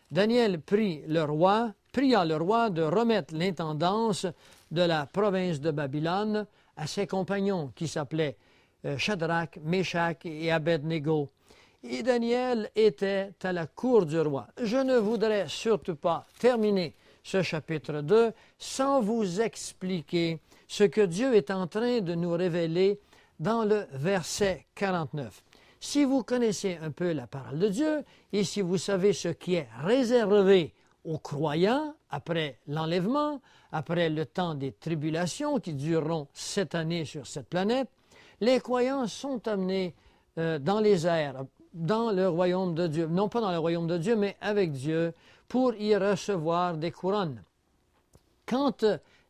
Daniel pria le roi de remettre l'intendance de la province de Babylone à ses compagnons qui s'appelaient Shadrach, Meshach et Abednego. Et Daniel était à la cour du roi. Je ne voudrais surtout pas terminer ce chapitre 2 sans vous expliquer ce que Dieu est en train de nous révéler dans le verset 49. Si vous connaissez un peu la parole de Dieu et si vous savez ce qui est réservé aux croyants après l'enlèvement, après le temps des tribulations qui dureront 7 années sur cette planète, les croyants sont amenés dans les airs, dans le royaume de Dieu, non pas dans le royaume de Dieu, mais avec Dieu, pour y recevoir des couronnes. Quand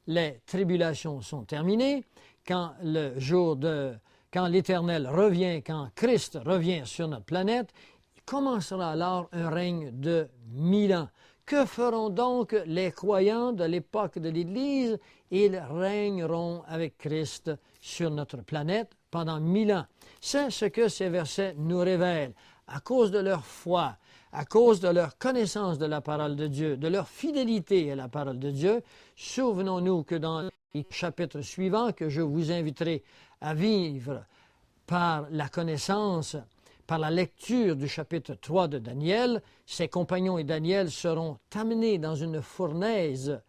les tribulations sont terminées, quand l'Éternel revient, quand Christ revient sur notre planète, il commencera alors un règne de 1000 ans. Que feront donc les croyants de l'époque de l'Église? Ils régneront avec Christ sur notre planète pendant 1000 ans. C'est ce que ces versets nous révèlent. À cause de leur foi, à cause de leur connaissance de la parole de Dieu, de leur fidélité à la parole de Dieu, souvenons-nous que dans les chapitres suivants, que je vous inviterai à vivre par la connaissance, par la lecture du chapitre 3 de Daniel, ses compagnons et Daniel seront amenés dans une fournaise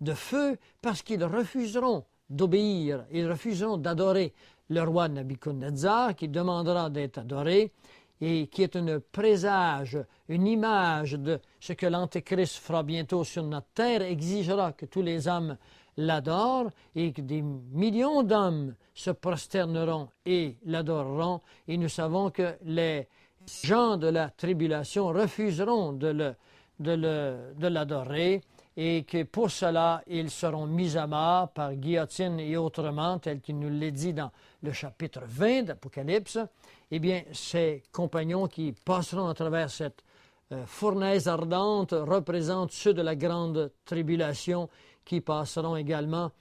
de feu parce qu'ils refuseront d'obéir, ils refuseront d'adorer le roi Nabuchodonosor qui demandera d'être adoré et qui est un présage, une image de ce que l'Antéchrist fera bientôt sur notre terre, exigera que tous les hommes l'adorent et que des millions d'hommes se prosterneront et l'adoreront. Et nous savons que les gens de la tribulation refuseront de l'adorer et que pour cela, ils seront mis à mort par guillotine et autrement, tel qu'il nous l'est dit dans le chapitre 20 d'Apocalypse. Eh bien, ces compagnons qui passeront à travers cette fournaise ardente représentent ceux de la grande tribulation qui passeront également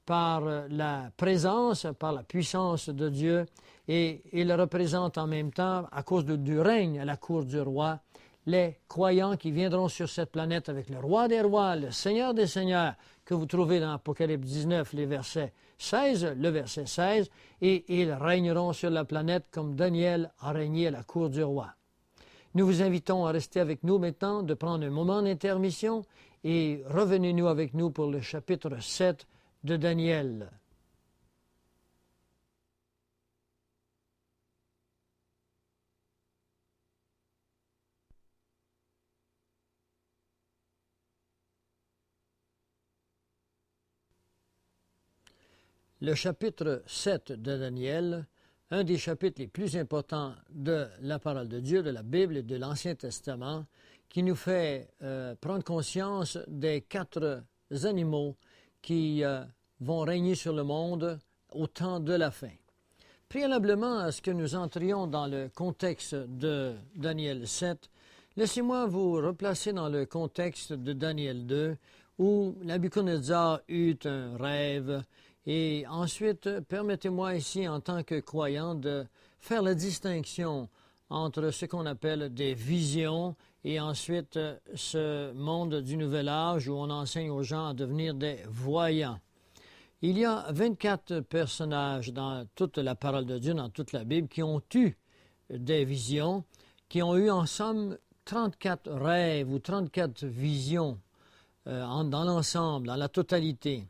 par la présence, par la puissance de Dieu, et ils représentent en même temps, à cause du règne à la cour du roi, les croyants qui viendront sur cette planète avec le roi des rois, le Seigneur des seigneurs, que vous trouvez dans Apocalypse 19, le verset 16, et ils régneront sur la planète comme Daniel a régné à la cour du roi. Nous vous invitons à rester avec nous maintenant, de prendre un moment d'intermission, et revenez-nous avec nous pour le chapitre 7 de Daniel. Le chapitre 7 de Daniel, un des chapitres les plus importants de la parole de Dieu, de la Bible et de l'Ancien Testament, qui nous fait prendre conscience des 4 animaux qui vont régner sur le monde au temps de la fin. Préalablement à ce que nous entrions dans le contexte de Daniel 7, laissez-moi vous replacer dans le contexte de Daniel 2, où Nabuchodonosor eut un rêve. Et ensuite, permettez-moi ici, en tant que croyant, de faire la distinction entre ce qu'on appelle des visions et ensuite ce monde du nouvel âge où on enseigne aux gens à devenir des voyants. Il y a 24 personnages dans toute la parole de Dieu, dans toute la Bible, qui ont eu des visions, qui ont eu en somme 34 rêves ou 34 visions dans l'ensemble, dans la totalité.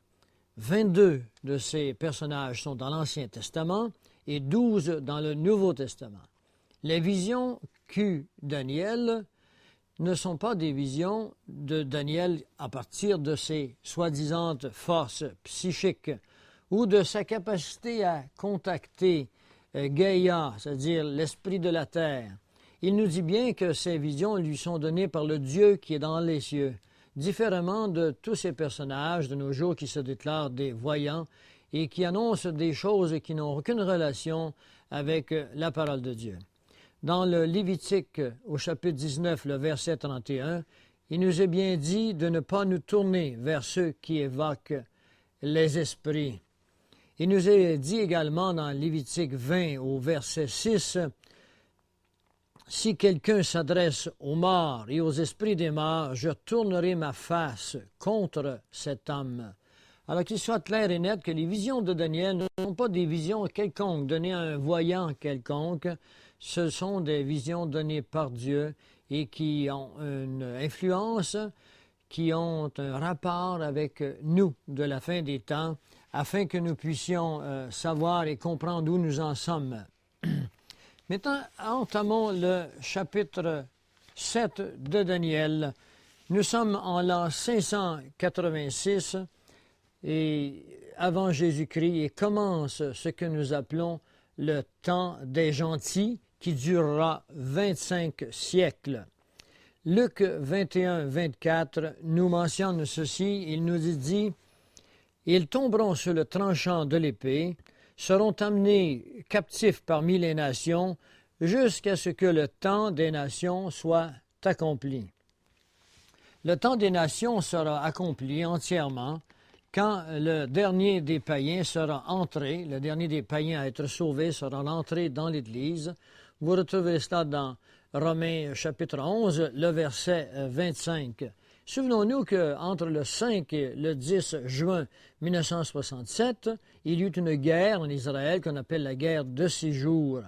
22 de ces personnages sont dans l'Ancien Testament et 12 dans le Nouveau Testament. Les visions qu'eut Daniel ne sont pas des visions de Daniel à partir de ses soi-disant forces psychiques ou de sa capacité à contacter Gaïa, c'est-à-dire l'esprit de la terre. Il nous dit bien que ces visions lui sont données par le Dieu qui est dans les cieux, différemment de tous ces personnages de nos jours qui se déclarent des voyants et qui annoncent des choses qui n'ont aucune relation avec la parole de Dieu. Dans le Lévitique, au chapitre 19, le verset 31, il nous est bien dit de ne pas nous tourner vers ceux qui évoquent les esprits. Il nous est dit également dans Lévitique 20, au verset 6, si quelqu'un s'adresse aux morts et aux esprits des morts, je tournerai ma face contre cet homme. » Alors qu'il soit clair et net que les visions de Daniel ne sont pas des visions quelconques données à un voyant quelconque, ce sont des visions données par Dieu et qui ont une influence, qui ont un rapport avec nous de la fin des temps, afin que nous puissions savoir et comprendre où nous en sommes. Maintenant, entamons le chapitre 7 de Daniel. Nous sommes en l'an 586 et avant Jésus-Christ et commence ce que nous appelons le temps des gentils qui durera 25 siècles. Luc 21-24 nous mentionne ceci, il nous dit « Ils tomberont sur le tranchant de l'épée, seront amenés captifs parmi les nations, jusqu'à ce que le temps des nations soit accompli. » Le temps des nations sera accompli entièrement quand le dernier des païens sera entré, le dernier des païens à être sauvé sera entré dans l'Église. Vous retrouvez cela dans Romains chapitre 11, le verset 25. Souvenons-nous qu'entre le 5 et le 10 juin 1967, il y eut une guerre en Israël qu'on appelle la guerre de 6 jours.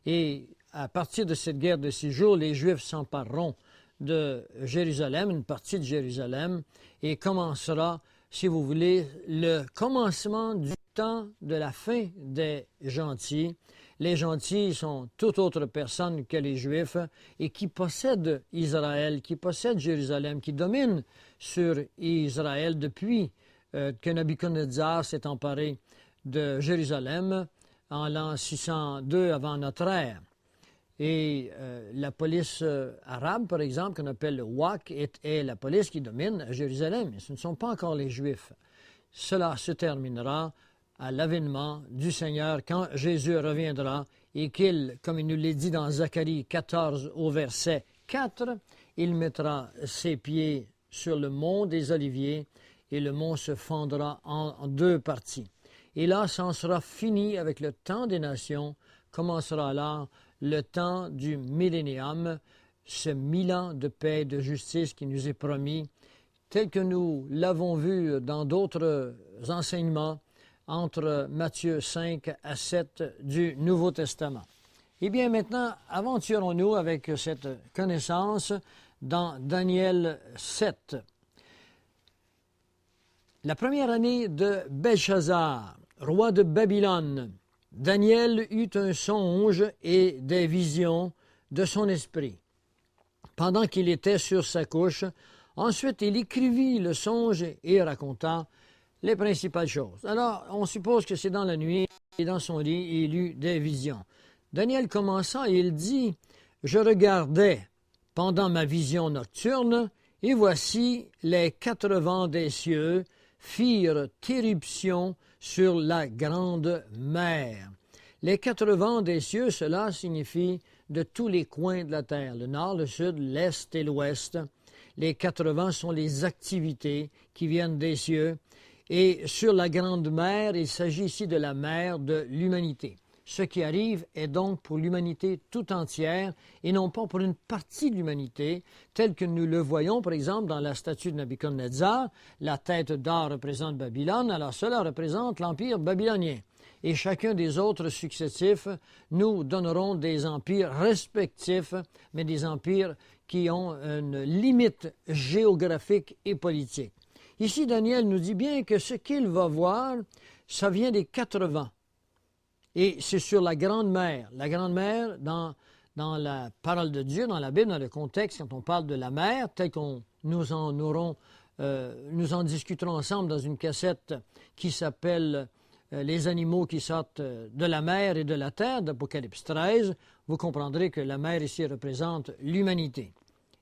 Et à partir de cette guerre de 6 jours, les Juifs s'empareront de Jérusalem, une partie de Jérusalem, et commencera, si vous voulez, le commencement du temps de la fin des gentils. Les gentils sont toute autre personne que les Juifs et qui possèdent Israël, qui possèdent Jérusalem, qui dominent sur Israël depuis que Nabuchodonosor s'est emparé de Jérusalem en l'an 602 avant notre ère. Et la police arabe, par exemple, qu'on appelle le WAC, est la police qui domine à Jérusalem. Et ce ne sont pas encore les Juifs. Cela se terminera à l'avènement du Seigneur quand Jésus reviendra et qu'il, comme il nous l'a dit dans Zacharie 14 au verset 4, il mettra ses pieds sur le mont des Oliviers et le mont se fendra en deux parties. Et là, ça en sera fini avec le temps des nations, commencera alors le temps du millénium, ce 1000 ans de paix et de justice qui nous est promis, tel que nous l'avons vu dans d'autres enseignements, entre Matthieu 5 à 7 du Nouveau Testament. Eh bien, maintenant, aventurons-nous avec cette connaissance dans Daniel 7. La première année de Belshazzar, roi de Babylone, Daniel eut un songe et des visions de son esprit, pendant qu'il était sur sa couche. Ensuite, il écrivit le songe et raconta les principales choses. Alors, on suppose que c'est dans la nuit, et dans son lit, il eut des visions. Daniel commença et il dit, « Je regardais pendant ma vision nocturne, et voici les 4 vents des cieux firent éruption sur la grande mer. » Les 4 vents des cieux, cela signifie de tous les coins de la terre, le nord, le sud, l'est et l'ouest. Les 4 vents sont les activités qui viennent des cieux. Et sur la grande mer, il s'agit ici de la mer de l'humanité. Ce qui arrive est donc pour l'humanité tout entière et non pas pour une partie de l'humanité, tel que nous le voyons, par exemple, dans la statue de Nabuchodonosor. La tête d'or représente Babylone, alors cela représente l'empire babylonien. Et chacun des autres successifs nous donneront des empires respectifs, mais des empires qui ont une limite géographique et politique. Ici, Daniel nous dit bien que ce qu'il va voir, ça vient des 4 vents. Et c'est sur la grande mer. La grande mer, dans la parole de Dieu, dans la Bible, dans le contexte, quand on parle de la mer, tel qu'on nous en discuterons ensemble dans une cassette qui s'appelle Les animaux qui sortent de la mer et de la terre, d'Apocalypse 13, vous comprendrez que la mer ici représente l'humanité.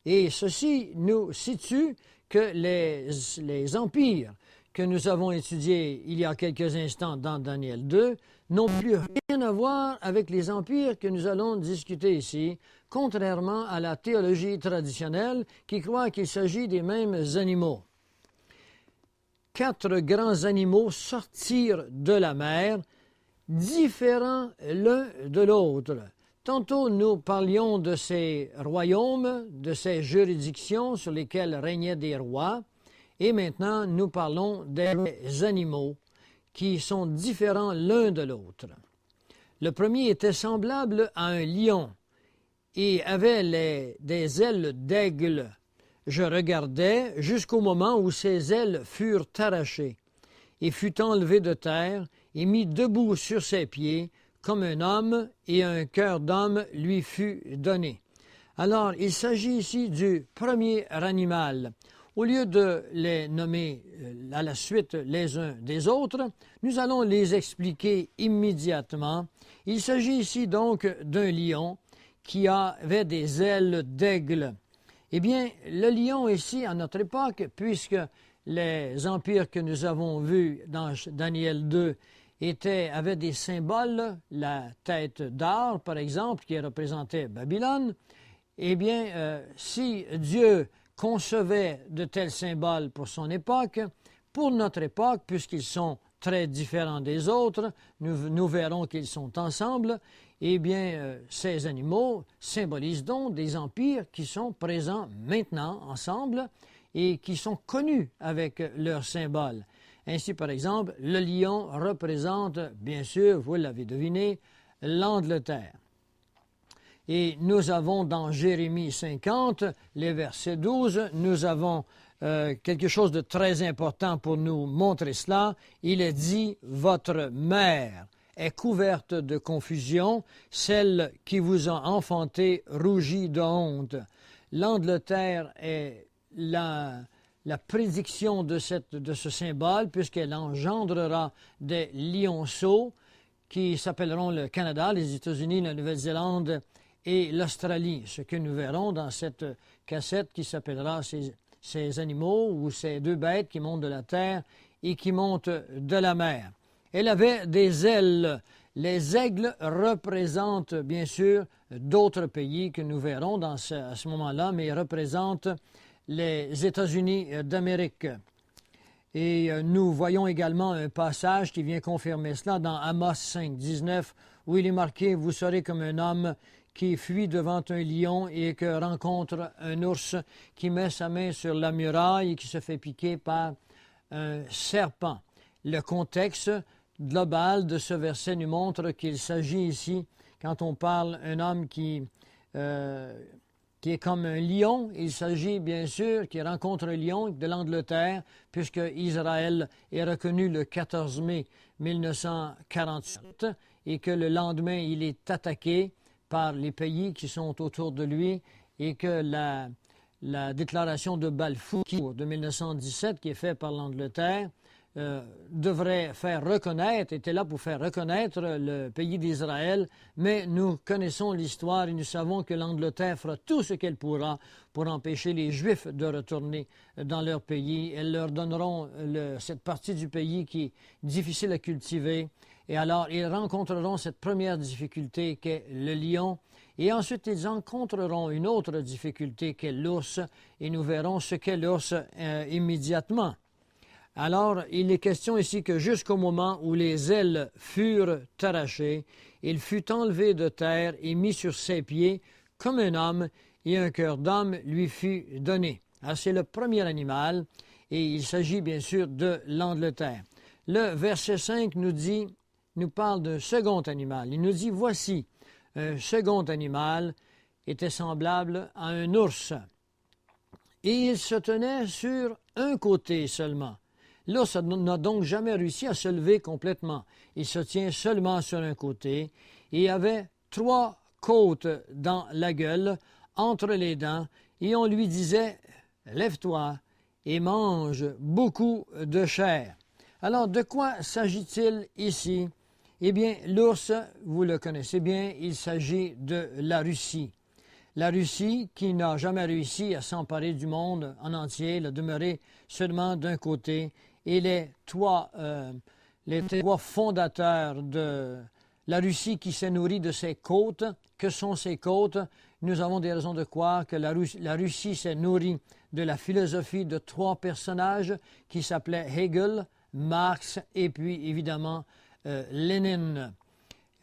Et ceci nous situe que les empires que nous avons étudiés il y a quelques instants dans Daniel 2 n'ont plus rien à voir avec les empires que nous allons discuter ici, contrairement à la théologie traditionnelle qui croit qu'il s'agit des mêmes animaux. 4 grands animaux sortirent de la mer, différents l'un de l'autre, Tantôt, nous parlions de ces royaumes, de ces juridictions sur lesquelles régnaient des rois, et maintenant, nous parlons des animaux qui sont différents l'un de l'autre. Le premier était semblable à un lion et avait des ailes d'aigle. Je regardais jusqu'au moment où ses ailes furent arrachées et fut enlevé de terre et mis debout sur ses pieds comme un homme, et un cœur d'homme lui fut donné. Alors, il s'agit ici du premier animal. Au lieu de les nommer à la suite les uns des autres, nous allons les expliquer immédiatement. Il s'agit ici donc d'un lion qui avait des ailes d'aigle. Eh bien, le lion ici, à notre époque, puisque les empires que nous avons vus dans Daniel 2 avaient des symboles, la tête d'or, par exemple, qui représentait Babylone, eh bien, si Dieu concevait de tels symboles pour son époque, pour notre époque, puisqu'ils sont très différents des autres, nous verrons qu'ils sont ensemble, eh bien, ces animaux symbolisent donc des empires qui sont présents maintenant ensemble et qui sont connus avec leurs symboles. Ainsi, par exemple, le lion représente, bien sûr, vous l'avez deviné, l'Angleterre. Et nous avons dans Jérémie 50, les versets 12, nous avons quelque chose de très important pour nous montrer cela. Il est dit, « Votre mère est couverte de confusion, celle qui vous a enfanté rougit de honte. » L'Angleterre est la prédiction de ce symbole, puisqu'elle engendrera des lionceaux qui s'appelleront le Canada, les États-Unis, la Nouvelle-Zélande et l'Australie, ce que nous verrons dans cette cassette qui s'appellera ces animaux ou ces deux bêtes qui montent de la terre et qui montent de la mer. Elle avait des ailes. Les aigles représentent bien sûr d'autres pays que nous verrons à ce moment-là, mais ils représentent les États-Unis d'Amérique. Et nous voyons également un passage qui vient confirmer cela dans Amos 5, 19, où il est marqué « Vous serez comme un homme qui fuit devant un lion et que rencontre un ours qui met sa main sur la muraille et qui se fait piquer par un serpent. » Le contexte global de ce verset nous montre qu'il s'agit ici, quand on parle d'un homme qui est comme un lion, il s'agit bien sûr qu'il rencontre un lion de l'Angleterre, puisque Israël est reconnu le 14 mai 1947 et que le lendemain il est attaqué par les pays qui sont autour de lui et que la déclaration de Balfour de 1917 qui est faite par l'Angleterre devrait faire reconnaître, était là pour faire reconnaître le pays d'Israël, mais nous connaissons l'histoire et nous savons que l'Angleterre fera tout ce qu'elle pourra pour empêcher les Juifs de retourner dans leur pays. Elles leur donneront cette partie du pays qui est difficile à cultiver, et alors ils rencontreront cette première difficulté qu'est le lion, et ensuite ils rencontreront une autre difficulté qu'est l'ours, et nous verrons ce qu'est l'ours immédiatement. Alors, il est question ici que jusqu'au moment où les ailes furent arrachées, il fut enlevé de terre et mis sur ses pieds comme un homme, et un cœur d'homme lui fut donné. Alors, c'est le premier animal, et il s'agit bien sûr de l'Angleterre. Le verset 5 nous parle d'un second animal. Il nous dit, voici, un second animal était semblable à un ours, et il se tenait sur un côté seulement. L'ours n'a donc jamais réussi à se lever complètement. Il se tient seulement sur un côté et avait 3 côtes dans la gueule, entre les dents, et on lui disait « Lève-toi et mange beaucoup de chair ». Alors, de quoi s'agit-il ici? Eh bien, l'ours, vous le connaissez bien, il s'agit de la Russie. La Russie, qui n'a jamais réussi à s'emparer du monde en entier, elle a demeuré seulement d'un côté, et les trois fondateurs de la Russie qui s'est nourrie de ses côtes. Que sont ces côtes? Nous avons des raisons de croire que la Russie s'est nourrie de la philosophie de 3 personnages qui s'appelaient Hegel, Marx et puis évidemment Lénine.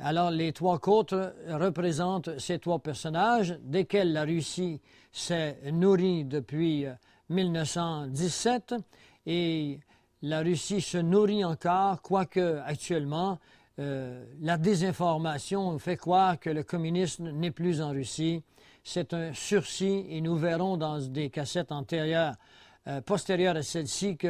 Alors, les trois côtes représentent ces trois personnages, desquels la Russie s'est nourrie depuis 1917, et la Russie se nourrit encore, quoique actuellement, la désinformation fait croire que le communisme n'est plus en Russie. C'est un sursis, et nous verrons dans des cassettes antérieures, postérieures à celle-ci, que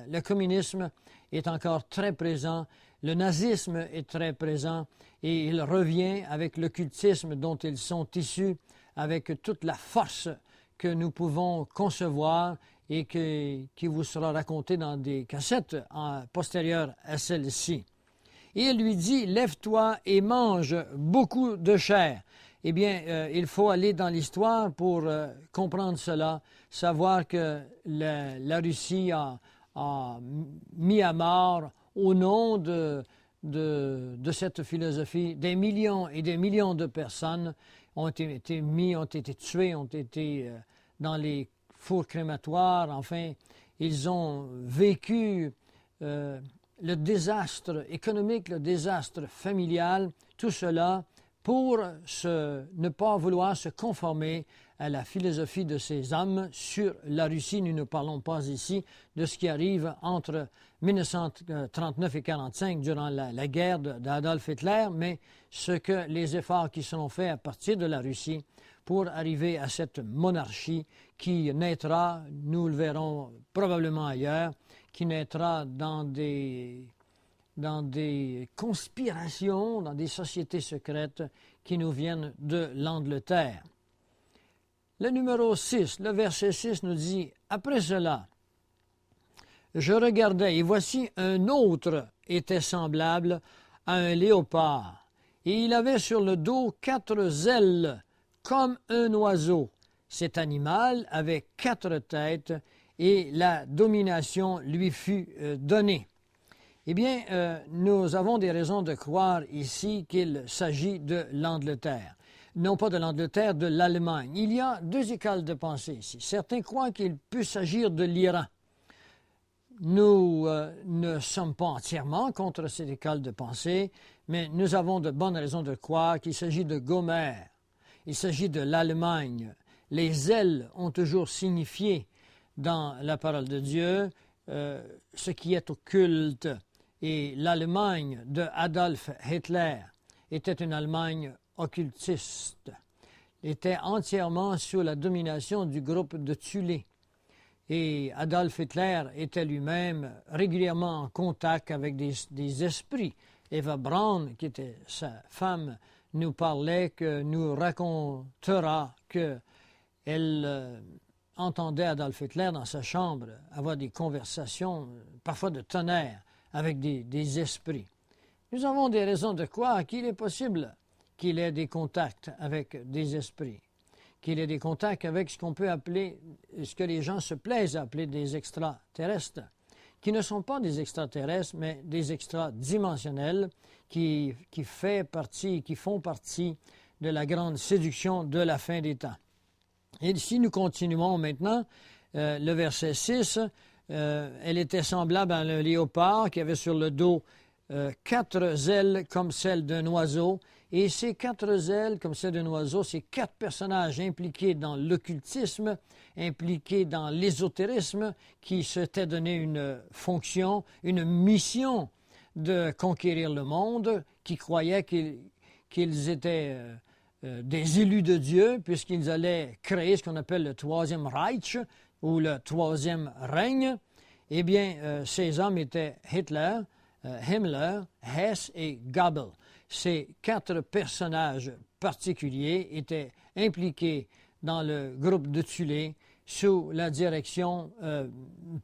le communisme est encore très présent, le nazisme est très présent, et il revient avec l'occultisme dont ils sont issus, avec toute la force que nous pouvons concevoir et qui vous sera raconté dans des cassettes postérieures à celle-ci. Et il lui dit, « Lève-toi et mange beaucoup de chair. » Eh bien, il faut aller dans l'histoire pour comprendre cela, savoir que la Russie a mis à mort, au nom de cette philosophie, des millions et des millions de personnes ont été tuées, ont été dans les fours crématoires. Enfin, ils ont vécu le désastre économique, le désastre familial, tout cela pour ne pas vouloir se conformer à la philosophie de ces hommes sur la Russie. Nous ne parlons pas ici de ce qui arrive entre 1939 et 1945 durant la guerre d'Adolf Hitler, mais les efforts qui seront faits à partir de la Russie pour arriver à cette monarchie qui naîtra, nous le verrons probablement ailleurs, qui naîtra dans des conspirations, dans des sociétés secrètes qui nous viennent de l'Angleterre. Le numéro 6, le verset 6 nous dit, « Après cela, je regardais, et voici un autre était semblable à un léopard, et il avait sur le dos 4 ailes, comme un oiseau. Cet animal avait 4 têtes, et la domination lui fut donnée. » Eh bien, nous avons des raisons de croire ici qu'il s'agit de l'Angleterre. Non pas de l'Angleterre, de l'Allemagne. Il y a 2 écoles de pensée ici. Certains croient qu'il peut s'agir de l'Iran. Nous ne sommes pas entièrement contre cette école de pensée, mais nous avons de bonnes raisons de croire qu'il s'agit de Gomer. Il s'agit de l'Allemagne. Les ailes ont toujours signifié dans la parole de Dieu ce qui est occulte. Et l'Allemagne de Adolf Hitler était une Allemagne occultiste, était entièrement sous la domination du groupe de Thulé. Et Adolf Hitler était lui-même régulièrement en contact avec des esprits. Eva Braun, qui était sa femme, nous racontera qu'elle entendait Adolf Hitler dans sa chambre avoir des conversations, parfois de tonnerre, avec des esprits. Nous avons des raisons de croire qu'il est possible qu'il ait des contacts avec des esprits, qu'il ait des contacts avec ce qu'on peut appeler, ce que les gens se plaisent à appeler des extraterrestres, qui ne sont pas des extraterrestres, mais des extradimensionnels qui font partie de la grande séduction de la fin des temps. Et si nous continuons maintenant, le verset 6, elle était semblable à un léopard qui avait sur le dos 4 ailes comme celles d'un oiseau. Et ces 4 ailes comme celles d'un oiseau, ces 4 personnages impliqués dans l'occultisme, impliqués dans l'ésotérisme, qui s'étaient donné une fonction, une mission de conquérir le monde, qui croyaient qu'ils étaient des élus de Dieu, puisqu'ils allaient créer ce qu'on appelle le Troisième Reich, ou le Troisième règne. Eh bien, ces hommes étaient Hitler, Himmler, Hess et Goebbels. Ces 4 personnages particuliers étaient impliqués dans le groupe de Thulé sous la direction,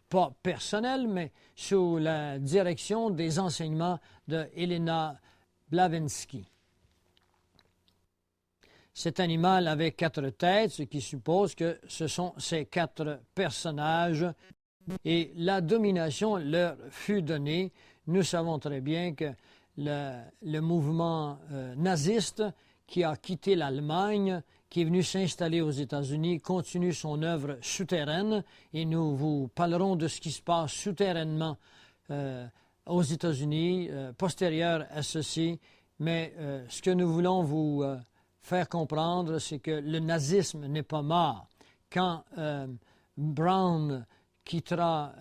pas personnelle, mais sous la direction des enseignements de Helena Blavatsky. Cet animal avait 4 têtes, ce qui suppose que ce sont ces 4 personnages, et la domination leur fut donnée. Nous savons très bien que le mouvement naziste qui a quitté l'Allemagne, qui est venu s'installer aux États-Unis, continue son œuvre souterraine, et nous vous parlerons de ce qui se passe souterrainement aux États-Unis, postérieur à ceci, Mais ce que nous voulons vous faire comprendre, c'est que le nazisme n'est pas mort. Quand Brown quittera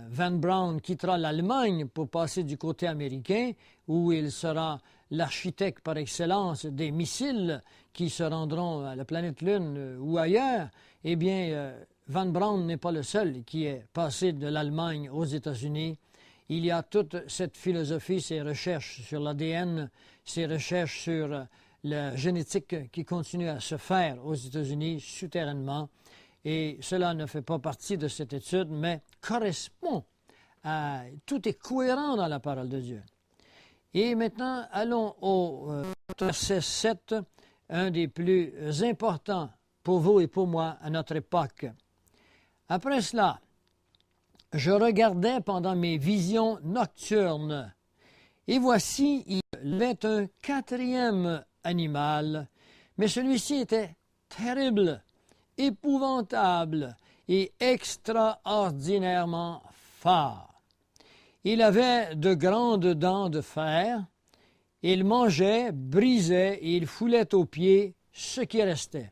Van Braun quittera l'Allemagne pour passer du côté américain, où il sera l'architecte par excellence des missiles qui se rendront à la planète Lune ou ailleurs, eh bien, Van Braun n'est pas le seul qui est passé de l'Allemagne aux États-Unis. Il y a toute cette philosophie, ces recherches sur l'ADN, ces recherches sur la génétique qui continuent à se faire aux États-Unis souterrainement. Et cela ne fait pas partie de cette étude, mais correspond à... Tout est cohérent dans la parole de Dieu. Et maintenant, allons au verset 7, un des plus importants pour vous et pour moi à notre époque. Après cela, je regardais pendant mes visions nocturnes, et voici, il y avait un quatrième animal, mais celui-ci était terrible, épouvantable et extraordinairement fort. Il avait de grandes dents de fer, il mangeait, brisait et il foulait aux pieds ce qui restait.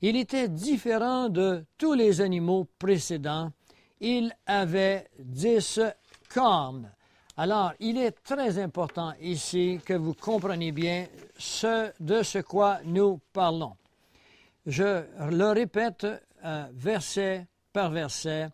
Il était différent de tous les animaux précédents. Il avait 10 cornes. Alors, il est très important ici que vous compreniez bien de ce quoi nous parlons. Je le répète verset par verset.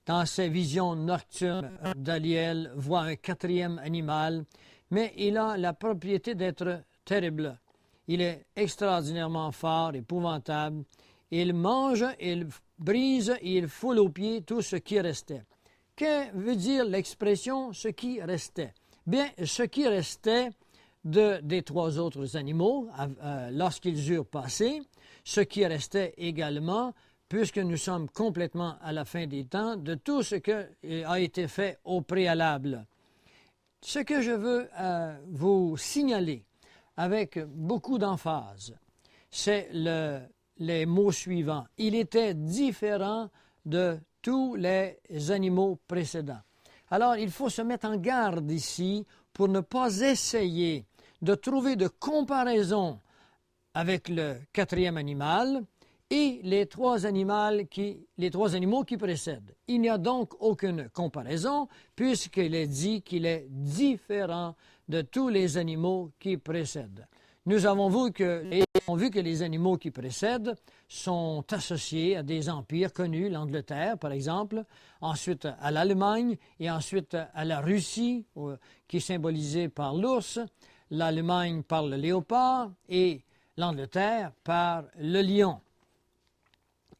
Dans ses visions nocturnes, Daniel voit un quatrième animal, mais il a la propriété d'être terrible. Il est extraordinairement fort, épouvantable. Il mange, il brise et il foule aux pieds tout ce qui restait. Que veut dire l'expression « ce qui restait » ? Bien, ce qui restait des trois autres animaux lorsqu'ils eurent passé, ce qui restait également, puisque nous sommes complètement à la fin des temps, de tout ce qui a été fait au préalable. Ce que je veux vous signaler avec beaucoup d'emphase, c'est les mots suivants. Il était différent de tous les animaux précédents. Alors, il faut se mettre en garde ici pour ne pas essayer de trouver de comparaison avec le quatrième animal et les trois animaux qui précèdent. Il n'y a donc aucune comparaison puisqu'il est dit qu'il est différent de tous les animaux qui précèdent. Nous avons vu que les animaux qui précèdent sont associés à des empires connus, l'Angleterre par exemple, ensuite à l'Allemagne et ensuite à la Russie qui est symbolisée par l'ours, l'Allemagne par le léopard et l'Angleterre par le lion.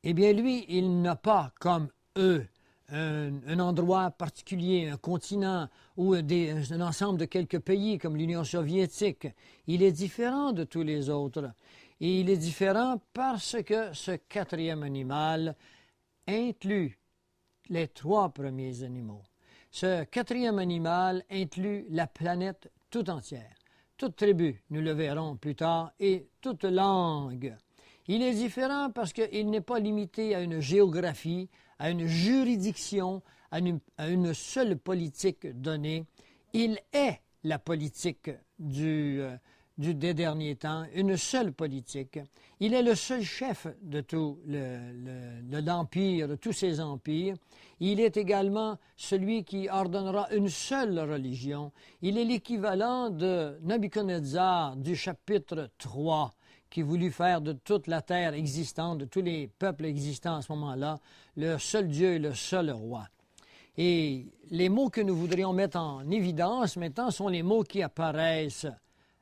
Eh bien, lui, il n'a pas, comme eux, un endroit particulier, un continent ou un ensemble de quelques pays comme l'Union soviétique. Il est différent de tous les autres. Et il est différent parce que ce quatrième animal inclut les trois premiers animaux. Ce quatrième animal inclut la planète tout entière, toute tribu, nous le verrons plus tard, et toute langue. Il est différent parce qu'il n'est pas limité à une géographie, à une juridiction, à une seule politique donnée. Il est la politique des derniers temps, une seule politique. Il est le seul chef de tout l'empire, de tous ces empires. Il est également celui qui ordonnera une seule religion. Il est l'équivalent de Nabuchodonosor du chapitre 3, qui voulut faire de toute la terre existante, de tous les peuples existants à ce moment-là, le seul Dieu et le seul roi. Et les mots que nous voudrions mettre en évidence maintenant sont les mots qui apparaissent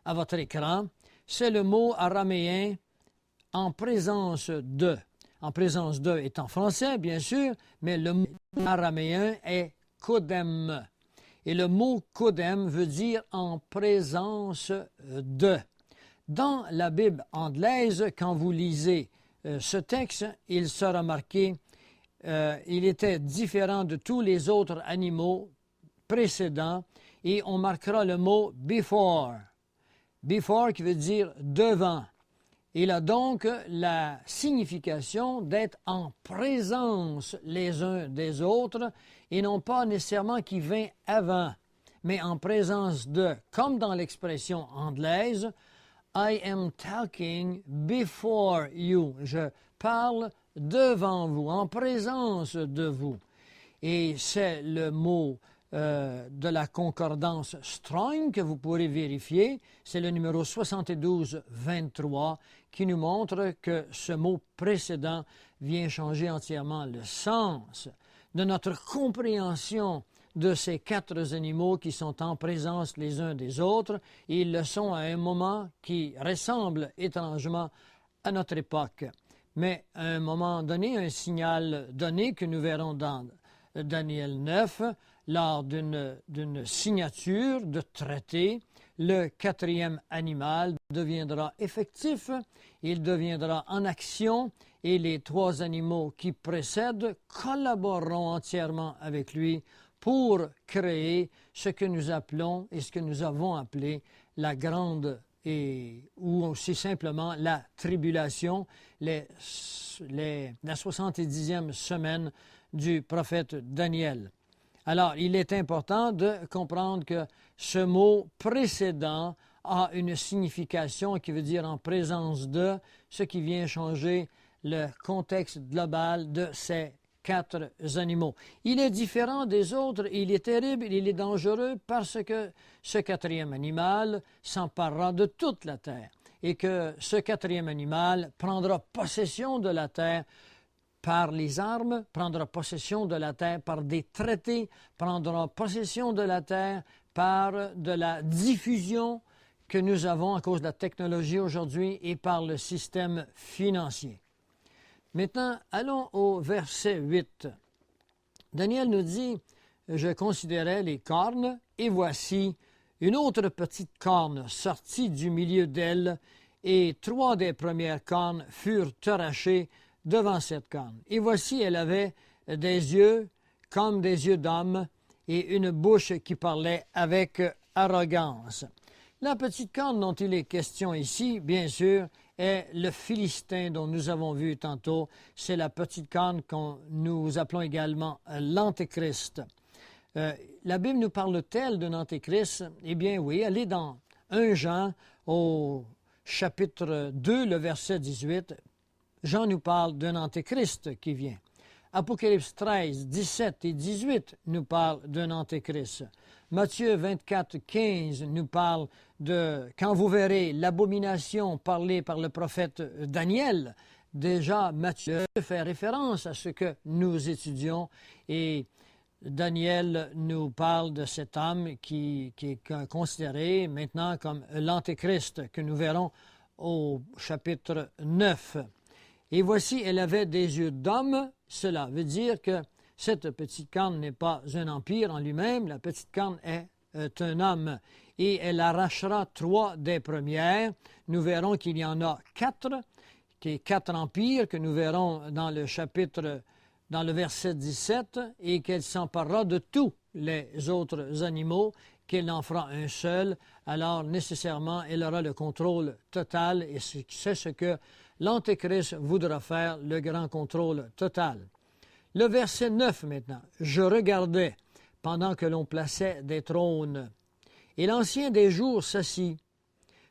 à votre écran. C'est le mot araméen « en présence de ». En présence de est en français, bien sûr, mais le mot araméen est « kodem ». Et le mot « kodem » veut dire « en présence de ». Dans la Bible anglaise, quand vous lisez ce texte, il sera marqué il était différent de tous les autres animaux précédents et on marquera le mot « before ». Before qui veut dire « devant ». Il a donc la signification d'être en présence les uns des autres et non pas nécessairement qui vint avant. mais en présence de, comme dans l'expression anglaise, I am talking before you. Je parle devant vous, en présence de vous. Et c'est le mot de la concordance Strong que vous pourrez vérifier. C'est le numéro 7223 qui nous montre que ce mot précédent vient changer entièrement le sens de notre compréhension de ces quatre animaux qui sont en présence les uns des autres. Et ils le sont à un moment qui ressemble étrangement à notre époque. Mais à un moment donné, un signal donné que nous verrons dans Daniel 9, lors d'une signature de traité, le quatrième animal deviendra effectif, il deviendra en action et les trois animaux qui précèdent collaboreront entièrement avec lui pour créer ce que nous appelons et ce que nous avons appelé la grande ou aussi simplement la tribulation, la 70e semaine du prophète Daniel. Alors, il est important de comprendre que ce mot précédent a une signification qui veut dire en présence de, ce qui vient changer le contexte global de ces quatre animaux. Il est différent des autres, il est terrible, il est dangereux parce que ce quatrième animal s'emparera de toute la terre et que ce quatrième animal prendra possession de la terre par les armes, prendra possession de la terre par des traités, prendra possession de la terre par de la diffusion que nous avons à cause de la technologie aujourd'hui et par le système financier. Maintenant, allons au verset 8. Daniel nous dit, « Je considérais les cornes, et voici, une autre petite corne sortit du milieu d'elle, et trois des premières cornes furent arrachées devant cette corne. Et voici, elle avait des yeux comme des yeux d'homme, et une bouche qui parlait avec arrogance. » La petite corne dont il est question ici, bien sûr, est le Philistin dont nous avons vu tantôt. C'est la petite corne que nous appelons également l'Antéchrist. La Bible nous parle-t-elle d'un Antéchrist? Eh bien oui, elle est dans 1 Jean au chapitre 2, le verset 18. Jean nous parle d'un Antéchrist qui vient. Apocalypse 13, 17 et 18 nous parlent d'un Antéchrist. Matthieu 24, 15 nous parle de « Quand vous verrez l'abomination parlée par le prophète Daniel », déjà Matthieu fait référence à ce que nous étudions et Daniel nous parle de cet homme qui est considéré maintenant comme l'Antéchrist que nous verrons au chapitre 9. Et voici, elle avait des yeux d'homme. Cela veut dire que cette petite corne n'est pas un empire en lui-même. La petite corne est un homme. Et elle arrachera trois des premières. Nous verrons qu'il y en a quatre empires que nous verrons dans le chapitre, dans le verset 17, et qu'elle s'emparera de tous les autres animaux, qu'elle en fera un seul. Alors, nécessairement, elle aura le contrôle total, et c'est ce que l'Antéchrist voudra faire, le grand contrôle total. Le verset 9 maintenant. « Je regardais pendant que l'on plaçait des trônes, et l'Ancien des jours s'assit.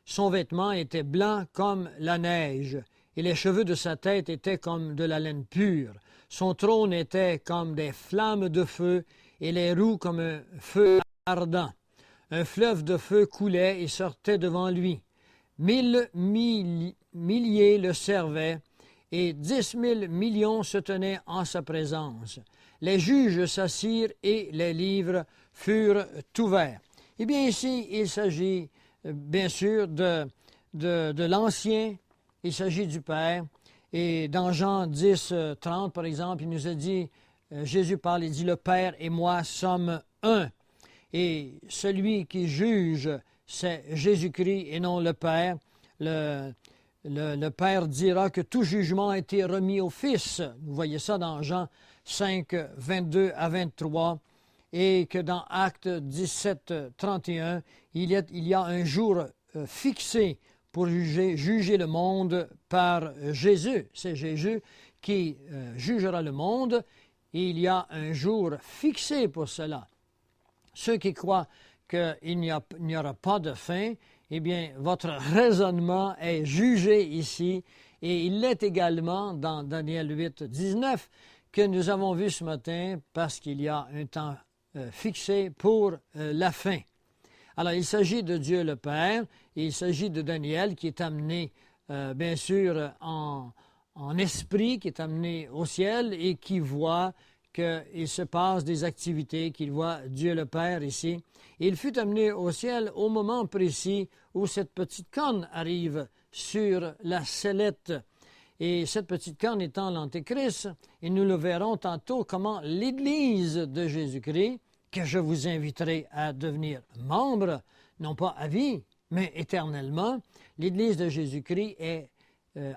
Son vêtement était blanc comme la neige, et les cheveux de sa tête étaient comme de la laine pure. Son trône était comme des flammes de feu, et les roues comme un feu ardent. Un fleuve de feu coulait et sortait devant lui. 1000 milliers le servaient, et 10 000 millions se tenaient en sa présence. Les juges s'assirent et les livres furent ouverts. » Eh bien, ici, il s'agit bien sûr de l'Ancien, il s'agit du Père. Et dans Jean 10, 30, par exemple, il nous a dit, Jésus parle, il dit « Le Père et moi sommes un ». Et celui qui juge, c'est Jésus-Christ et non le Père. Le Père dira que tout jugement a été remis au Fils. Vous voyez ça dans Jean 5, 22 à 23. Et que dans Actes 17, 31, il y a un jour fixé pour juger le monde par Jésus. C'est Jésus qui jugera le monde. Et il y a un jour fixé pour cela. Ceux qui croient qu'il n'y aura pas de fin, eh bien, votre raisonnement est jugé ici, et il l'est également dans Daniel 8, 19, que nous avons vu ce matin, parce qu'il y a un temps fixé pour la fin. Alors, il s'agit de Dieu le Père, et il s'agit de Daniel qui est amené, bien sûr, en esprit, qui est amené au ciel et qui voit qu'il se passe des activités, qu'il voit Dieu le Père ici. Et il fut amené au ciel au moment précis où cette petite corne arrive sur la sellette. Et cette petite corne étant l'Antéchrist, et nous le verrons tantôt comment l'Église de Jésus-Christ, que je vous inviterai à devenir membre, non pas à vie, mais éternellement, l'Église de Jésus-Christ est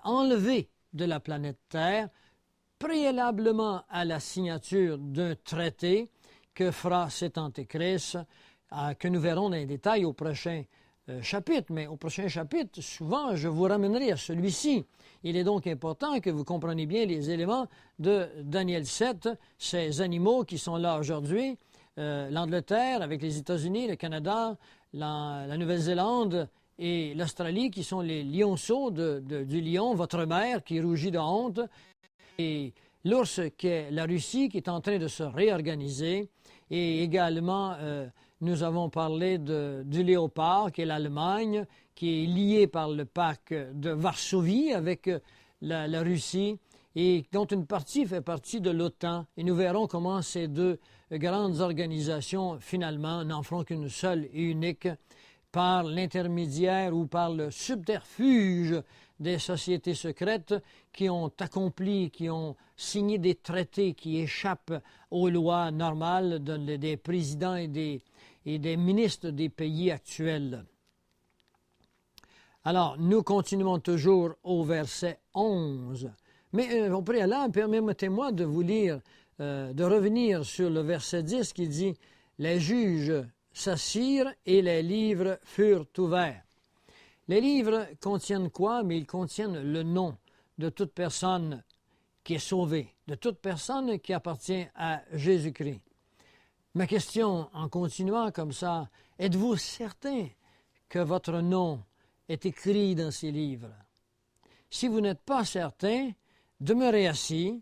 enlevée de la planète Terre préalablement à la signature d'un traité que fera cet Antéchrist, que nous verrons dans les détails au prochain chapitre. Mais au prochain chapitre, souvent, je vous ramènerai à celui-ci. Il est donc important que vous compreniez bien les éléments de Daniel 7, ces animaux qui sont là aujourd'hui, l'Angleterre avec les États-Unis, le Canada, la Nouvelle-Zélande et l'Australie qui sont les lionceaux du lion, votre mère qui rougit de honte, et l'ours qui est la Russie qui est en train de se réorganiser, et également nous avons parlé du léopard qui est l'Allemagne, qui est liée par le pacte de Varsovie avec la Russie, et dont une partie fait partie de l'OTAN. Et nous verrons comment ces deux grandes organisations, finalement, n'en feront qu'une seule et unique par l'intermédiaire ou par le subterfuge des sociétés secrètes qui ont accompli, qui ont signé des traités qui échappent aux lois normales des présidents et des ministres des pays actuels. Alors, nous continuons toujours au verset 11. Mais au préalable, permettez-moi de vous lire, de revenir sur le verset 10 qui dit « Les juges s'assirent et les livres furent ouverts ». Les livres contiennent quoi? Mais ils contiennent le nom de toute personne qui est sauvée, de toute personne qui appartient à Jésus-Christ. Ma question, en continuant comme ça, êtes-vous certain que votre nom est écrit dans ces livres? Si vous n'êtes pas certain, demeurez assis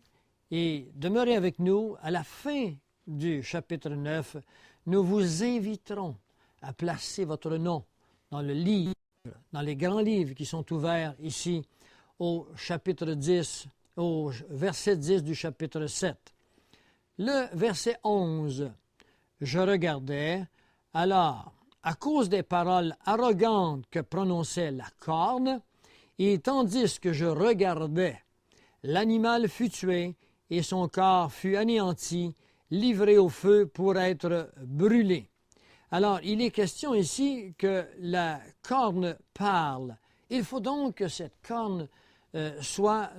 et demeurez avec nous. À la fin du chapitre 9, nous vous inviterons à placer votre nom dans le livre, dans les grands livres qui sont ouverts ici au chapitre 10, au verset 10 du chapitre 7. Le verset 11, « Je regardais, alors, à cause des paroles arrogantes que prononçait la corne, et tandis que je regardais, l'animal fut tué et son corps fut anéanti, livré au feu pour être brûlé. » Alors, il est question ici que la corne parle. Il faut donc que cette corne soit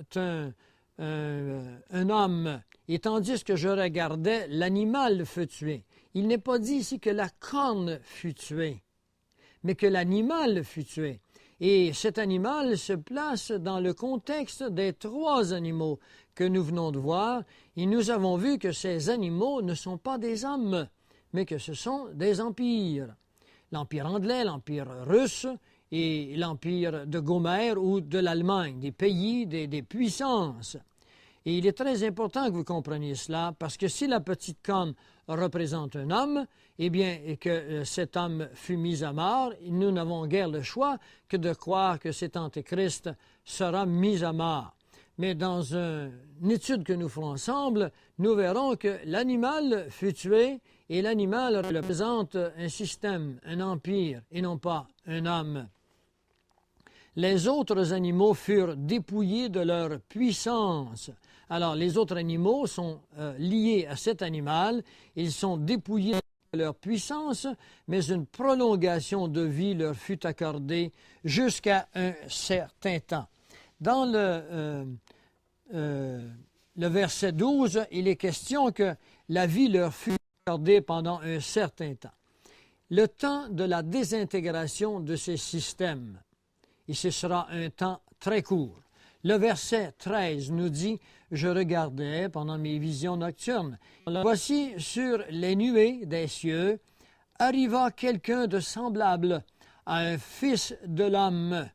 un homme. Et tandis que je regardais, l'animal fut tué. Il n'est pas dit ici que la corne fut tuée, mais que l'animal fut tué. Et cet animal se place dans le contexte des trois animaux que nous venons de voir. Et nous avons vu que ces animaux ne sont pas des hommes, mais que ce sont des empires. L'empire anglais, l'empire russe et l'empire de Gomère ou de l'Allemagne, des pays, des puissances. Et il est très important que vous compreniez cela, parce que si la petite corne représente un homme, eh bien, et que cet homme fut mis à mort, nous n'avons guère le choix que de croire que cet Antéchrist sera mis à mort. Mais dans une étude que nous ferons ensemble, nous verrons que l'animal fut tué et l'animal représente un système, un empire, et non pas un homme. Les autres animaux furent dépouillés de leur puissance. Alors, les autres animaux sont liés à cet animal. Ils sont dépouillés de leur puissance, mais une prolongation de vie leur fut accordée jusqu'à un certain temps. Dans le verset 12, il est question que la vie leur fut accordée pendant un certain temps. Le temps de la désintégration de ces systèmes, et ce sera un temps très court. Le verset 13 nous dit « Je regardais pendant mes visions nocturnes. Voici sur les nuées des cieux arriva quelqu'un de semblable à un fils de l'homme.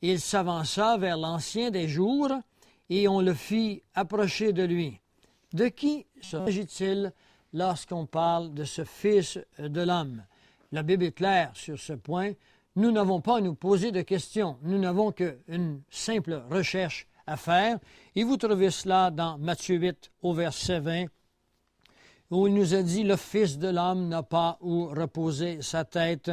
Il s'avança vers l'ancien des jours, et on le fit approcher de lui. De qui s'agit-il lorsqu'on parle de ce fils de l'homme? La Bible est claire sur ce point. Nous n'avons pas à nous poser de questions. Nous n'avons qu'une simple recherche à faire. Et vous trouvez cela dans Matthieu 8 au verset 20, où il nous a dit « Le Fils de l'homme n'a pas où reposer sa tête ».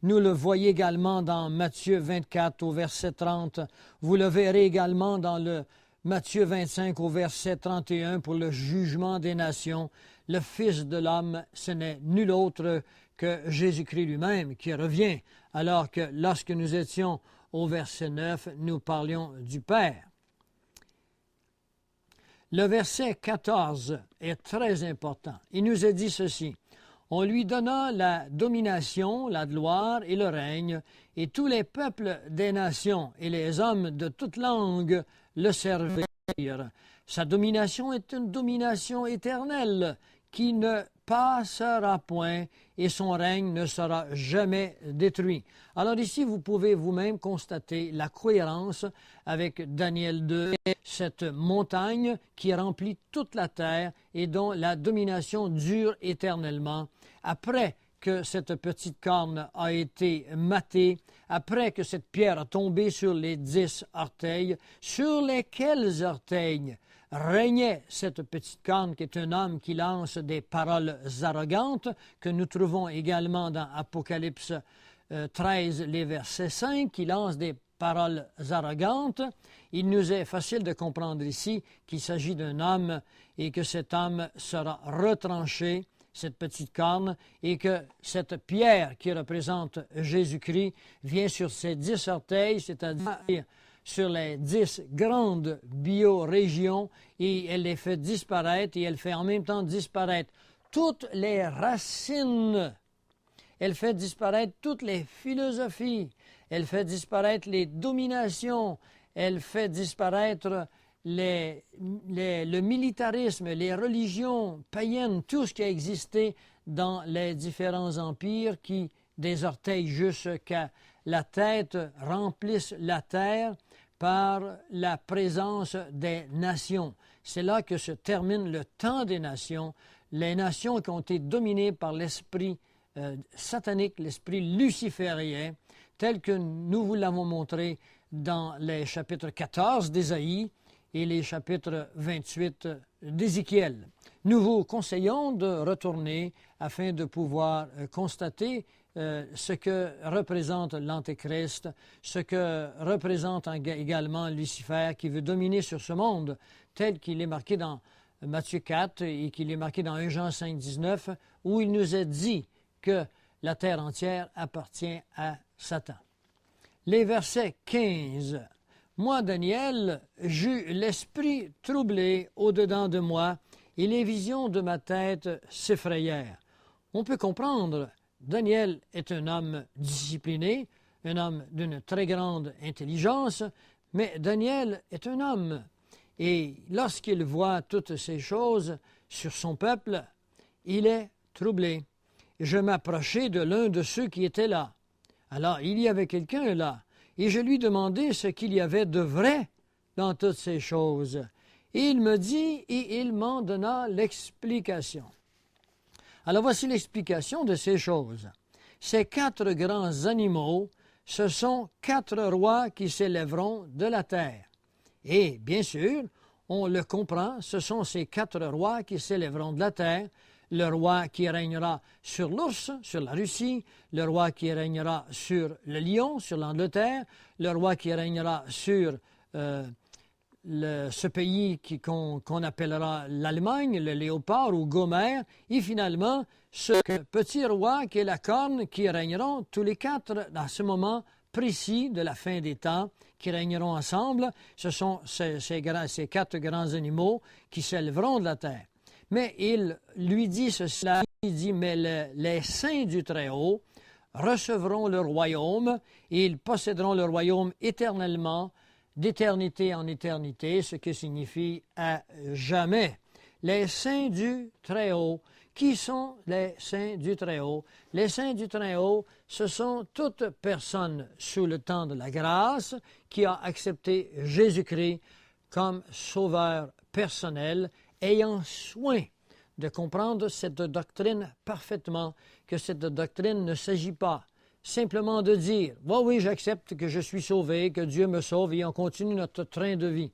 Nous le voyons également dans Matthieu 24 au verset 30. Vous le verrez également dans le Matthieu 25 au verset 31 pour le jugement des nations. Le Fils de l'homme, ce n'est nul autre que Jésus-Christ lui-même qui revient, alors que lorsque nous étions au verset 9, nous parlions du Père. Le verset 14 est très important. Il nous a dit ceci. On lui donna la domination, la gloire et le règne, et tous les peuples des nations et les hommes de toute langue le servirent. Sa domination est une domination éternelle qui ne passera point et son règne ne sera jamais détruit. Alors ici, vous pouvez vous-même constater la cohérence avec Daniel 2, cette montagne qui remplit toute la terre et dont la domination dure éternellement. Après que cette petite corne a été matée, après que cette pierre a tombé sur les 10 orteils, sur lesquels orteils régnait cette petite corne qui est un homme qui lance des paroles arrogantes que nous trouvons également dans Apocalypse 13, les versets 5, qui lance des paroles arrogantes. Il nous est facile de comprendre ici qu'il s'agit d'un homme et que cet homme sera retranché, cette petite corne, et que cette pierre qui représente Jésus-Christ vient sur ses 10 orteils, c'est-à-dire sur les 10 grandes biorégions, et elle les fait disparaître, et elle fait en même temps disparaître toutes les racines. Elle fait disparaître toutes les philosophies. Elle fait disparaître les dominations. Elle fait disparaître le militarisme, les religions païennes, tout ce qui a existé dans les différents empires qui, des orteils jusqu'à la tête, remplissent la terre par la présence des nations. C'est là que se termine le temps des nations, les nations qui ont été dominées par l'esprit satanique, l'esprit luciférien, tel que nous vous l'avons montré dans les chapitres 14 d'Ésaïe et les chapitres 28 d'Ézéchiel. Nous vous conseillons de retourner afin de pouvoir constater ce que représente l'Antéchrist, ce que représente également Lucifer qui veut dominer sur ce monde, tel qu'il est marqué dans Matthieu 4 et qu'il est marqué dans 1 Jean 5, 19, où il nous est dit que la terre entière appartient à Satan. Les versets 15. « Moi, Daniel, j'eus l'esprit troublé au-dedans de moi, et les visions de ma tête s'effrayèrent. » On peut comprendre, Daniel est un homme discipliné, un homme d'une très grande intelligence, mais Daniel est un homme. Et lorsqu'il voit toutes ces choses sur son peuple, il est troublé. Je m'approchai de l'un de ceux qui étaient là. Alors, il y avait quelqu'un là, et je lui demandai ce qu'il y avait de vrai dans toutes ces choses. Et il me dit, et il m'en donna l'explication. Alors, voici l'explication de ces choses. Ces 4 grands animaux, ce sont 4 rois qui s'élèveront de la terre. Et, bien sûr, on le comprend, ce sont ces 4 rois qui s'élèveront de la terre. Le roi qui régnera sur l'ours, sur la Russie, le roi qui régnera sur le lion, sur l'Angleterre, le roi qui régnera sur ce pays qu'on appellera l'Allemagne, le léopard ou Gomère, et finalement ce petit roi qui est la corne qui régneront tous les 4 dans ce moment précis de la fin des temps, qui régneront ensemble. Ce sont ces 4 grands animaux qui s'élèveront de la terre. Mais il lui dit cela, il dit, mais les saints du Très-Haut recevront le royaume et ils posséderont le royaume éternellement, d'éternité en éternité, ce qui signifie à jamais. les saints du Très-Haut. Qui sont les saints du Très-Haut? Les saints du Très-Haut, ce sont toute personne sous le temps de la grâce qui a accepté Jésus-Christ comme sauveur personnel, ayant soin de comprendre cette doctrine parfaitement, que cette doctrine ne s'agit pas simplement de dire « oui, j'accepte que je suis sauvé, que Dieu me sauve et on continue notre train de vie ».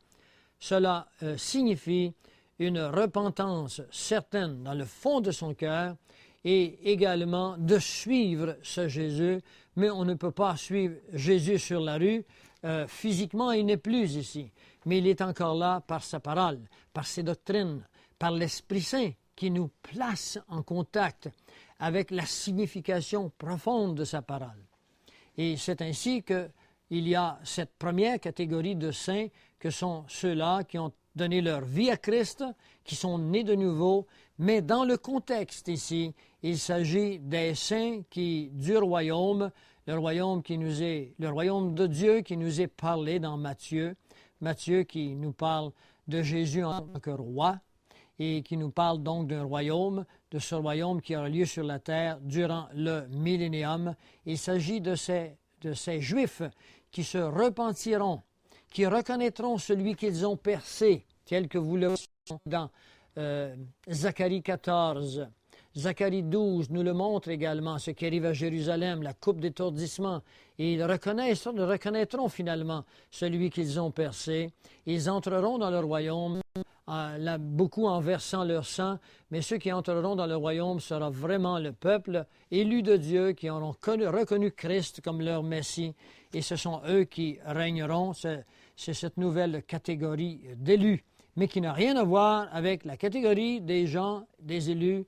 Cela signifie une repentance certaine dans le fond de son cœur et également de suivre ce Jésus, mais on ne peut pas suivre Jésus sur la rue. Physiquement, il n'est plus ici, mais il est encore là par sa parole, par ses doctrines, par l'Esprit Saint qui nous place en contact avec la signification profonde de sa parole. Et c'est ainsi qu'il y a cette première catégorie de saints que sont ceux-là qui ont donné leur vie à Christ, qui sont nés de nouveau, mais dans le contexte ici, il s'agit des saints du royaume, le royaume de Dieu qui nous est parlé dans Matthieu qui nous parle de Jésus en tant que roi, et qui nous parle donc d'un royaume, de ce royaume qui aura lieu sur la terre durant le millénium. Il s'agit de ces Juifs qui se repentiront, qui reconnaîtront celui qu'ils ont percé, tel que vous le voyez dans Zacharie 14. Zacharie 12 nous le montre également, ce qui arrive à Jérusalem, la coupe d'étourdissement. Et ils reconnaîtront finalement celui qu'ils ont percé. Ils entreront dans le royaume, beaucoup en versant leur sang, mais ceux qui entreront dans le royaume sera vraiment le peuple élu de Dieu qui auront reconnu Christ comme leur Messie. Et ce sont eux qui régneront. C'est cette nouvelle catégorie d'élus, mais qui n'a rien à voir avec la catégorie des gens, des élus,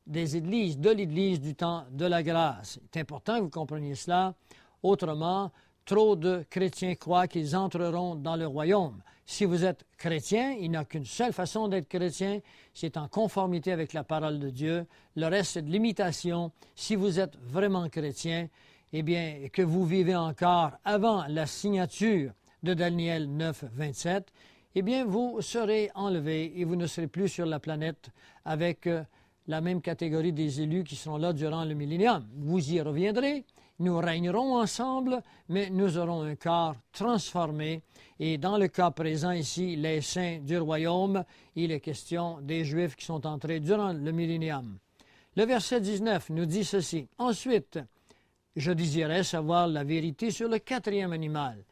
des églises, de l'Église du temps de la grâce. C'est important que vous compreniez cela. Autrement, trop de chrétiens croient qu'ils entreront dans le royaume. Si vous êtes chrétien, il n'y a qu'une seule façon d'être chrétien, c'est en conformité avec la parole de Dieu. Le reste, c'est de l'imitation. Si vous êtes vraiment chrétien, eh bien, que vous vivez encore avant la signature de Daniel 9, 27, eh bien, vous serez enlevé et vous ne serez plus sur la planète avec la même catégorie des élus qui seront là durant le millénium. Vous y reviendrez, nous régnerons ensemble, mais nous aurons un corps transformé. Et dans le cas présent ici, les saints du royaume, il est question des Juifs qui sont entrés durant le millénium. Le verset 19 nous dit ceci. « Ensuite, je désirais savoir la vérité sur le quatrième animal. »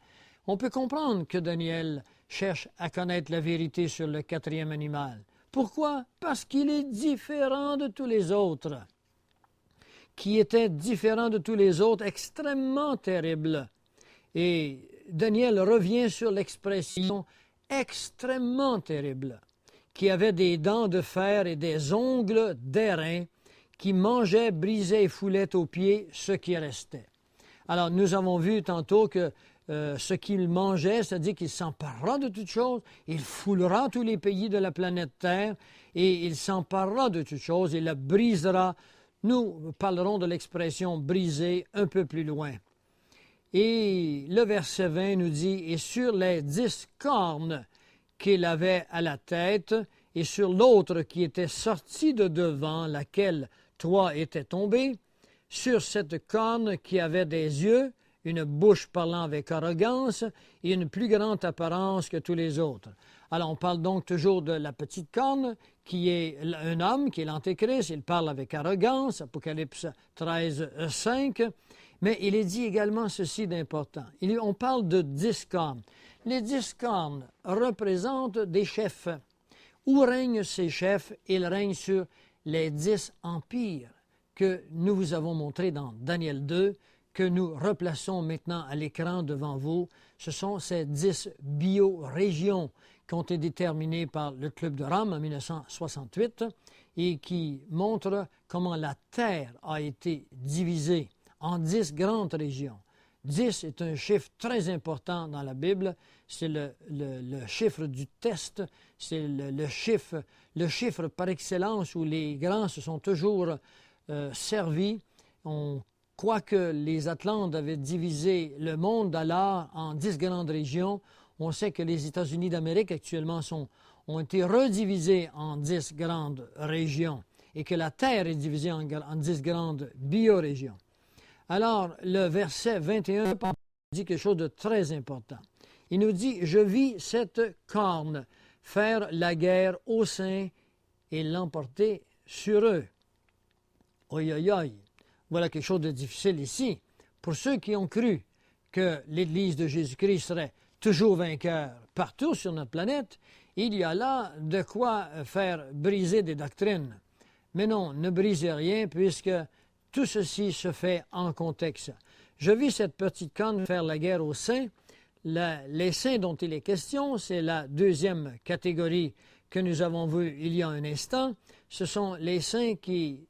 On peut comprendre que Daniel cherche à connaître la vérité sur le quatrième animal. Pourquoi? Parce qu'il est différent de tous les autres, qui étaient différents de tous les autres, extrêmement terribles. Et Daniel revient sur l'expression « extrêmement terrible », qui avait des dents de fer et des ongles d'airain, qui mangeait, brisait et foulait aux pieds ce qui restait. Alors, nous avons vu tantôt que ce qu'il mangeait, c'est-à-dire qu'il s'emparera de toutes choses, il foulera tous les pays de la planète Terre, et il s'emparera de toutes choses, il la brisera. Nous parlerons de l'expression « briser » un peu plus loin. Et le verset 20 nous dit « Et sur les 10 cornes qu'il avait à la tête, et sur l'autre qui était sortie de devant, laquelle 3 étaient tombés, sur cette corne qui avait des yeux, une bouche parlant avec arrogance et une plus grande apparence que tous les autres. » Alors, on parle donc toujours de la petite corne, qui est un homme, qui est l'Antéchrist. Il parle avec arrogance, Apocalypse 13, 5. Mais il est dit également ceci d'important. On parle de 10 cornes. Les 10 cornes représentent des chefs. Où règnent ces chefs? Ils règnent sur les 10 empires que nous vous avons montrés dans Daniel 2, que nous replaçons maintenant à l'écran devant vous. Ce sont ces 10 biorégions qui ont été déterminées par le Club de Rome en 1968 et qui montrent comment la Terre a été divisée en 10 grandes régions. 10 est un chiffre très important dans la Bible. C'est le chiffre du test. C'est le chiffre par excellence où les grands se sont toujours servis. On croit que les Atlantes avaient divisé le monde alors en 10 grandes régions. On sait que les États-Unis d'Amérique actuellement ont été redivisées en 10 grandes régions et que la terre est divisée en 10 grandes biorégions. Alors, le verset 21 dit quelque chose de très important. Il nous dit « Je vis cette corne faire la guerre aux saints et l'emporter sur eux. » Oi, oi, oi. Voilà quelque chose de difficile ici. Pour ceux qui ont cru que l'Église de Jésus-Christ serait toujours vainqueur partout sur notre planète, il y a là de quoi faire briser des doctrines. Mais non, ne brisez rien puisque tout ceci se fait en contexte. Je vis cette petite corne faire la guerre aux saints. Les saints dont il est question, c'est la deuxième catégorie que nous avons vue il y a un instant. Ce sont les saints qui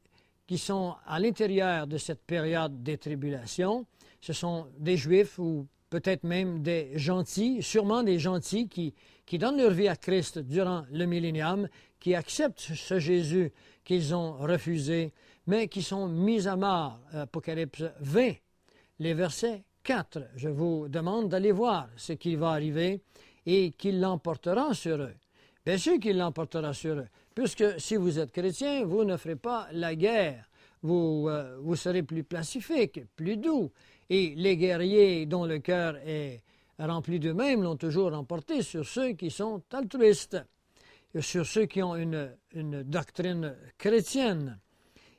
sont à l'intérieur de cette période des tribulations. Ce sont des Juifs ou peut-être même des gentils, sûrement des gentils qui donnent leur vie à Christ durant le millénium, qui acceptent ce Jésus qu'ils ont refusé, mais qui sont mis à mort. Apocalypse 20, les versets 4. Je vous demande d'aller voir ce qui va arriver et qu'il l'emportera sur eux. Bien sûr qu'il l'emportera sur eux, puisque si vous êtes chrétien, vous ne ferez pas la guerre. Vous serez plus pacifique, plus doux. Et les guerriers dont le cœur est rempli d'eux-mêmes l'ont toujours emporté sur ceux qui sont altruistes, sur ceux qui ont une doctrine chrétienne.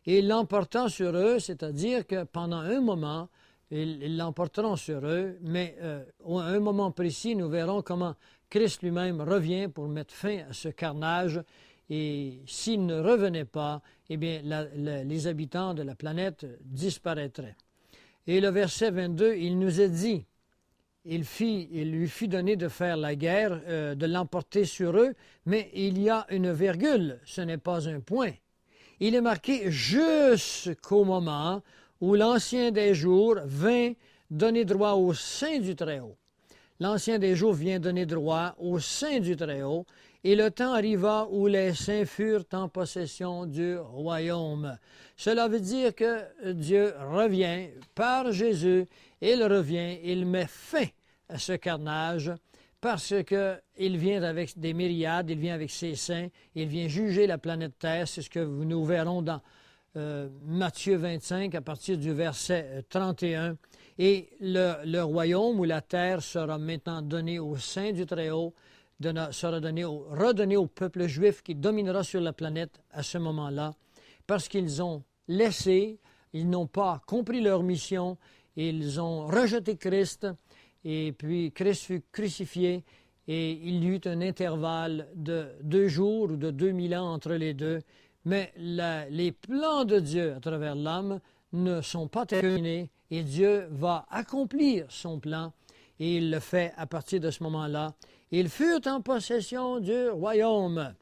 Et l'emportant sur eux, c'est-à-dire que pendant un moment, ils l'emporteront sur eux, mais à un moment précis, nous verrons comment Christ lui-même revient pour mettre fin à ce carnage. Et s'il ne revenait pas, eh bien, les habitants de la planète disparaîtraient. Et le verset 22, il nous est dit, il lui fut donné de faire la guerre, de l'emporter sur eux, mais il y a une virgule, ce n'est pas un point. Il est marqué jusqu'au moment où l'Ancien des jours vint donner droit au sein du Très-Haut. L'Ancien des jours vient donner droit au sein du Très-Haut, et le temps arriva où les saints furent en possession du royaume. Cela veut dire que Dieu revient par Jésus, il revient, il met fin à ce carnage parce qu'il vient avec des myriades, il vient avec ses saints, il vient juger la planète Terre, c'est ce que nous verrons dans Matthieu 25 à partir du verset 31. Et le royaume ou la terre sera maintenant donné au sein du Très-Haut, sera redonné au peuple juif qui dominera sur la planète à ce moment-là, parce qu'ils ont laissé, ils n'ont pas compris leur mission, ils ont rejeté Christ, et puis Christ fut crucifié, et il y eut un intervalle de 2 jours ou de 2000 ans entre les deux, mais les plans de Dieu à travers l'homme ne sont pas terminés, et Dieu va accomplir son plan, et il le fait à partir de ce moment-là. Ils furent en possession du royaume.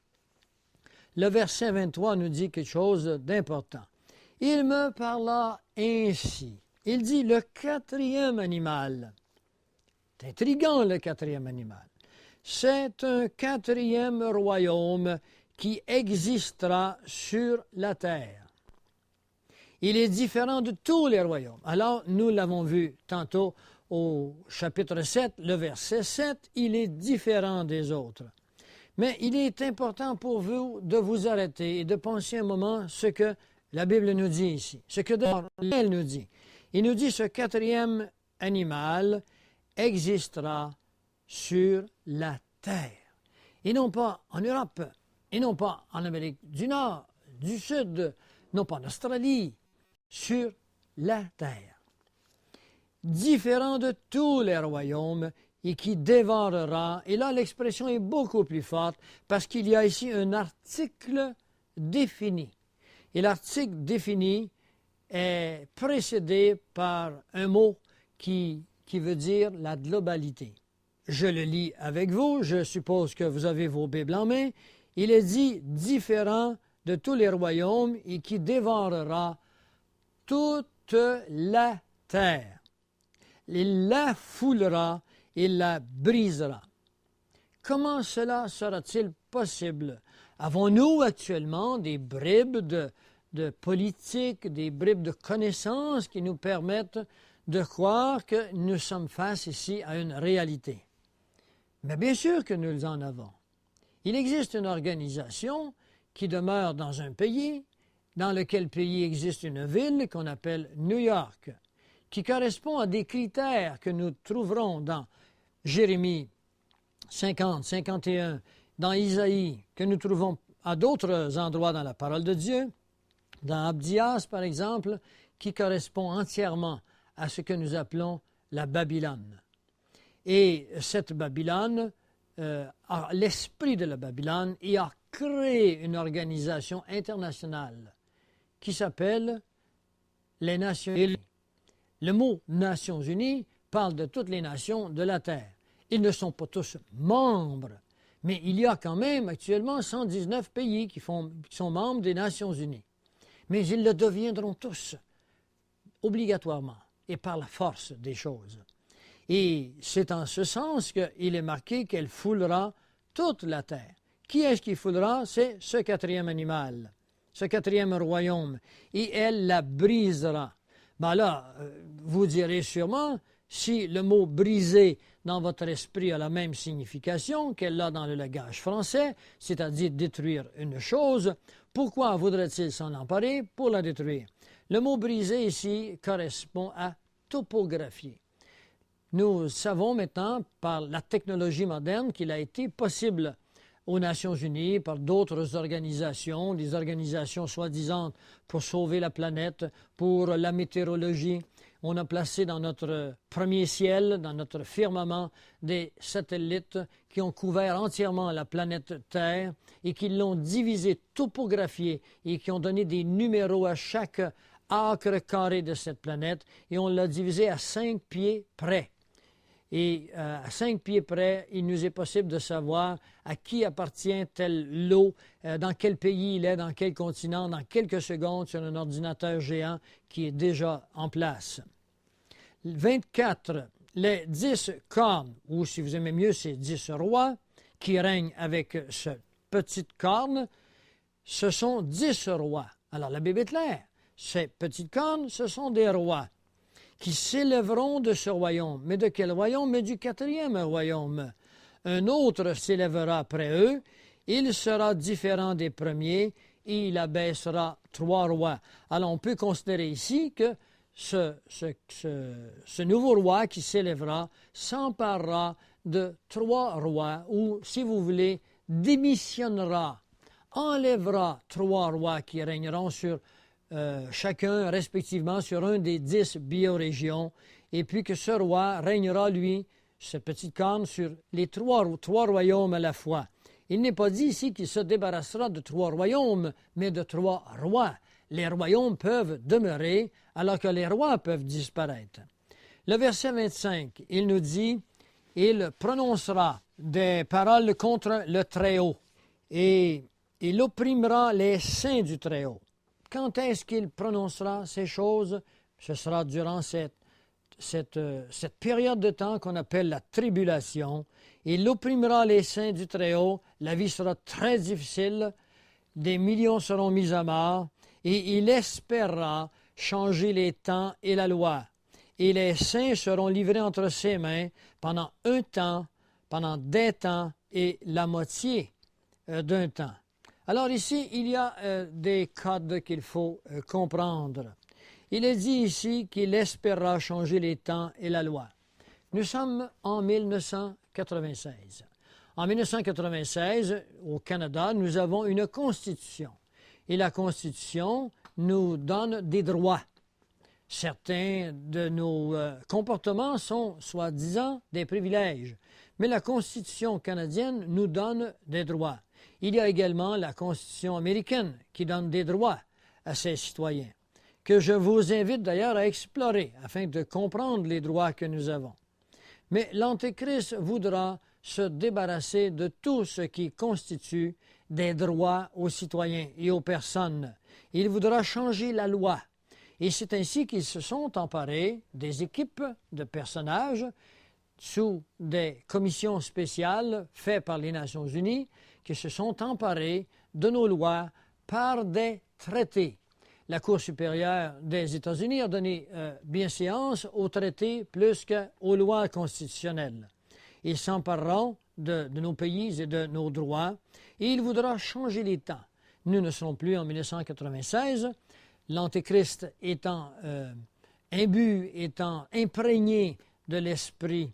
Le verset 23 nous dit quelque chose d'important. Il me parla ainsi. Il dit le 4e animal. C'est intriguant, le 4e animal. C'est un 4e royaume qui existera sur la terre. Il est différent de tous les royaumes. Alors, nous l'avons vu tantôt au chapitre 7, le verset 7, il est différent des autres. Mais il est important pour vous de vous arrêter et de penser un moment ce que la Bible nous dit ici, ce que elle nous dit. Il nous dit ce 4e animal existera sur la terre. Et non pas en Europe, et non pas en Amérique du Nord, du Sud, non pas en Australie, sur la terre. Différent de tous les royaumes et qui dévorera. Et là, l'expression est beaucoup plus forte parce qu'il y a ici un article défini. Et l'article défini est précédé par un mot qui veut dire la globalité. Je le lis avec vous, je suppose que vous avez vos Bibles en main. Il est dit différent de tous les royaumes et qui dévorera toute la terre. Il la foulera, il la brisera. Comment cela sera-t-il possible? Avons-nous actuellement des bribes de politique, des bribes de connaissances qui nous permettent de croire que nous sommes face ici à une réalité? Mais bien sûr que nous en avons. Il existe une organisation qui demeure dans un pays, dans lequel pays existe une ville qu'on appelle New York, qui correspond à des critères que nous trouverons dans Jérémie 50, 51, dans Isaïe, que nous trouvons à d'autres endroits dans la parole de Dieu, dans Abdias par exemple, qui correspond entièrement à ce que nous appelons la Babylone. Et cette Babylone, l'esprit de la Babylone, y a créé une organisation internationale qui s'appelle les Nations Unies. Le mot Nations Unies parle de toutes les nations de la Terre. Ils ne sont pas tous membres, mais il y a quand même actuellement 119 pays qui sont membres des Nations Unies. Mais ils le deviendront tous, obligatoirement, et par la force des choses. Et c'est en ce sens qu'il est marqué qu'elle foulera toute la terre. Qui est-ce qui foulera? C'est ce quatrième animal, ce quatrième royaume. Et elle la brisera. Ben là, vous direz sûrement, si le mot « briser » dans votre esprit a la même signification qu'elle a dans le langage français, c'est-à-dire détruire une chose, pourquoi voudrait-il s'en emparer pour la détruire? Le mot « briser » ici correspond à « topographier ». Nous savons maintenant, par la technologie moderne, qu'il a été possible aux Nations Unies, par d'autres organisations, des organisations soi-disant pour sauver la planète, pour la météorologie. On a placé dans notre premier ciel, dans notre firmament, des satellites qui ont couvert entièrement la planète Terre et qui l'ont divisée, topographiée et qui ont donné des numéros à chaque acre carré de cette planète et on l'a divisé à 5 pieds près. Et à 5 pieds près, il nous est possible de savoir à qui appartient tel lot, dans quel pays il est, dans quel continent, dans quelques secondes sur un ordinateur géant qui est déjà en place. 24, les 10 cornes, ou si vous aimez mieux, ces 10 rois qui règnent avec cette petite corne, ce sont 10 rois. Alors la Bible est claire, ces petites cornes, ce sont des rois qui s'élèveront de ce royaume. Mais de quel royaume? Mais du quatrième royaume. Un autre s'élèvera après eux, il sera différent des premiers, et il abaissera 3 rois. Alors on peut considérer ici que ce nouveau roi qui s'élèvera s'emparera de 3 rois, ou, si vous voulez, démissionnera, enlèvera 3 rois qui régneront sur chacun respectivement sur un des 10 biorégions, et puis que ce roi régnera, lui, cette petite corne, sur les trois royaumes à la fois. Il n'est pas dit ici qu'il se débarrassera de 3 royaumes, mais de 3 rois. Les royaumes peuvent demeurer, alors que les rois peuvent disparaître. Le verset 25, il nous dit, « Il prononcera des paroles contre le Très-Haut, et il opprimera les saints du Très-Haut. » Quand est-ce qu'il prononcera ces choses? Ce sera durant cette période de temps qu'on appelle la tribulation. Il opprimera les saints du Très-Haut. La vie sera très difficile. Des millions seront mis à mort. Et il espérera changer les temps et la loi. Et les saints seront livrés entre ses mains pendant un temps, pendant des temps et la moitié d'un temps. Alors ici, il y a des codes qu'il faut comprendre. Il est dit ici qu'il espérera changer les temps et la loi. Nous sommes en 1996. En 1996, au Canada, nous avons une constitution. Et la constitution nous donne des droits. Certains de nos comportements sont, soi-disant, des privilèges. Mais la constitution canadienne nous donne des droits. Il y a également la Constitution américaine qui donne des droits à ses citoyens, que je vous invite d'ailleurs à explorer afin de comprendre les droits que nous avons. Mais l'Antéchrist voudra se débarrasser de tout ce qui constitue des droits aux citoyens et aux personnes. Il voudra changer la loi. Et c'est ainsi qu'ils se sont emparés des équipes de personnages sous des commissions spéciales faites par les Nations Unies qui se sont emparés de nos lois par des traités. La Cour supérieure des États-Unis a donné bienséance aux traités plus qu'aux lois constitutionnelles. Ils s'empareront de nos pays et de nos droits, et il voudra changer les temps. Nous ne serons plus en 1996, l'Antéchrist étant imbu, étant imprégné de l'esprit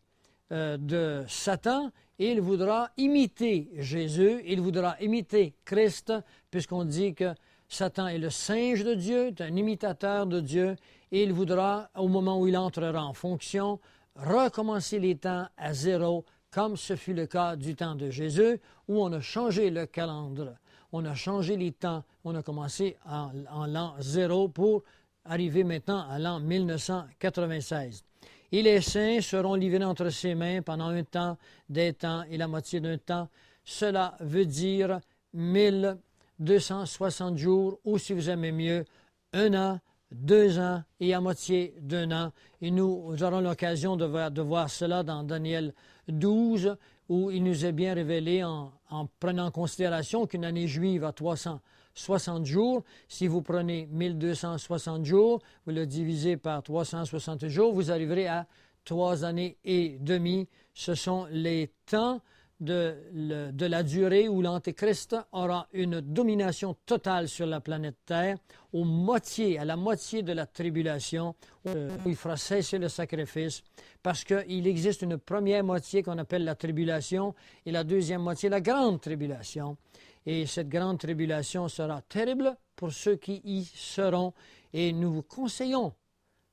de Satan, et il voudra imiter Jésus, il voudra imiter Christ, puisqu'on dit que Satan est le singe de Dieu, est un imitateur de Dieu, et il voudra, au moment où il entrera en fonction, recommencer les temps à zéro, comme ce fut le cas du temps de Jésus, où on a changé le calendrier, on a changé les temps, on a commencé en l'an zéro pour arriver maintenant à l'an 1996. Et les saints seront livrés entre ses mains pendant un temps, des temps et la moitié d'un temps. Cela veut dire 1260 jours, ou si vous aimez mieux, 1 an, 2 ans et à moitié d'un an. Et nous aurons l'occasion de voir cela dans Daniel 12, où il nous est bien révélé en prenant en considération qu'une année juive a 360 jours. Si vous prenez 1260 jours, vous le divisez par 360 jours, vous arriverez à 3 années et demie. Ce sont les temps de la durée où l'Antéchrist aura une domination totale sur la planète Terre, à la moitié de la tribulation, où il fera cesser le sacrifice, parce qu'il existe une première moitié qu'on appelle la tribulation, et la deuxième moitié, la grande tribulation. Et cette grande tribulation sera terrible pour ceux qui y seront, et nous vous conseillons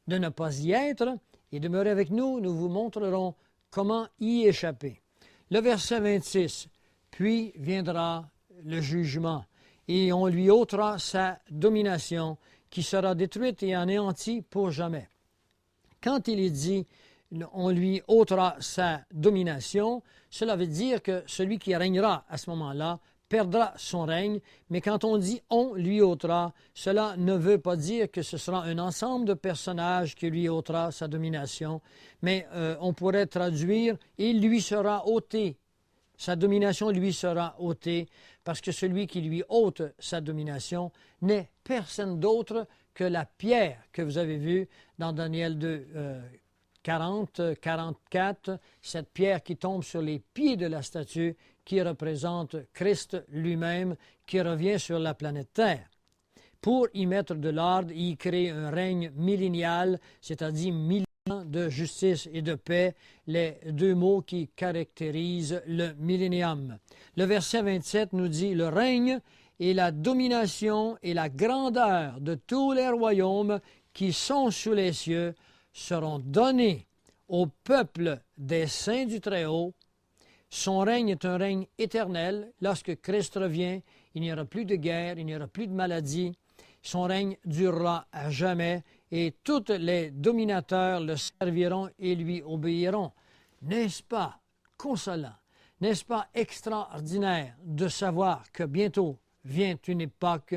de ne pas y être, et demeurez avec nous, nous vous montrerons comment y échapper. Le verset 26, « Puis viendra le jugement, et on lui ôtera sa domination, qui sera détruite et anéantie pour jamais. » Quand il est dit « on lui ôtera sa domination », cela veut dire que celui qui régnera à ce moment-là perdra son règne, mais quand on dit « on lui ôtera », cela ne veut pas dire que ce sera un ensemble de personnages qui lui ôtera sa domination, mais on pourrait traduire « il lui sera ôté ». Sa domination lui sera ôtée, parce que celui qui lui ôte sa domination n'est personne d'autre que la pierre que vous avez vue dans Daniel 2, 40, 44, cette pierre qui tombe sur les pieds de la statue, qui représente Christ lui-même, qui revient sur la planète Terre. Pour y mettre de l'ordre, y créer un règne millénial, c'est-à-dire 1000 ans de justice et de paix, les deux mots qui caractérisent le millénium. Le verset 27 nous dit « Le règne et la domination et la grandeur de tous les royaumes qui sont sous les cieux seront donnés au peuple des saints du Très-Haut. Son règne est un règne éternel. Lorsque Christ revient, il n'y aura plus de guerre, il n'y aura plus de maladie. Son règne durera à jamais et tous les dominateurs le serviront et lui obéiront. » N'est-ce pas consolant? N'est-ce pas extraordinaire de savoir que bientôt vient une époque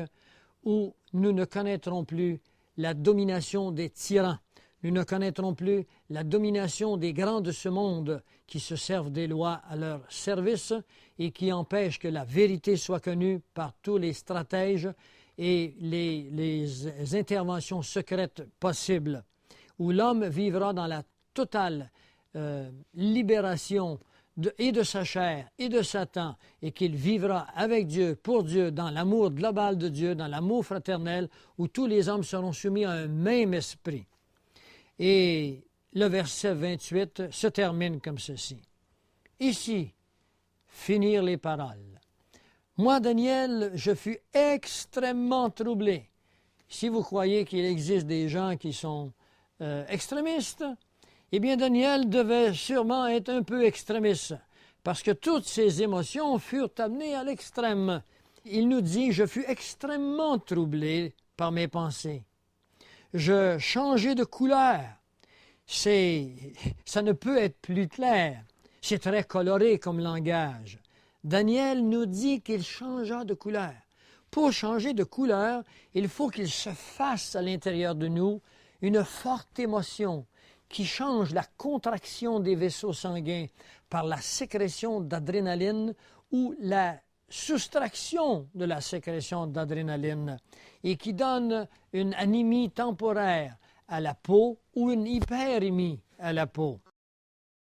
où nous ne connaîtrons plus la domination des tyrans? Nous ne connaîtrons plus la domination des grands de ce monde qui se servent des lois à leur service et qui empêchent que la vérité soit connue par tous les stratèges et les interventions secrètes possibles, où l'homme vivra dans la totale libération et de sa chair et de Satan, et qu'il vivra avec Dieu, pour Dieu, dans l'amour global de Dieu, dans l'amour fraternel, où tous les hommes seront soumis à un même esprit. Et le verset 28 se termine comme ceci. Ici, finir les paroles. Moi, Daniel, je fus extrêmement troublé. Si vous croyez qu'il existe des gens qui sont extrémistes, eh bien, Daniel devait sûrement être un peu extrémiste, parce que toutes ses émotions furent amenées à l'extrême. Il nous dit, je fus extrêmement troublé par mes pensées. Je changeai de couleur. Ça ne peut être plus clair. C'est très coloré comme langage. Daniel nous dit qu'il changea de couleur. Pour changer de couleur, il faut qu'il se fasse à l'intérieur de nous une forte émotion qui change la contraction des vaisseaux sanguins par la sécrétion d'adrénaline ou la soustraction de la sécrétion d'adrénaline et qui donne une anémie temporaire à la peau ou une hyperémie à la peau.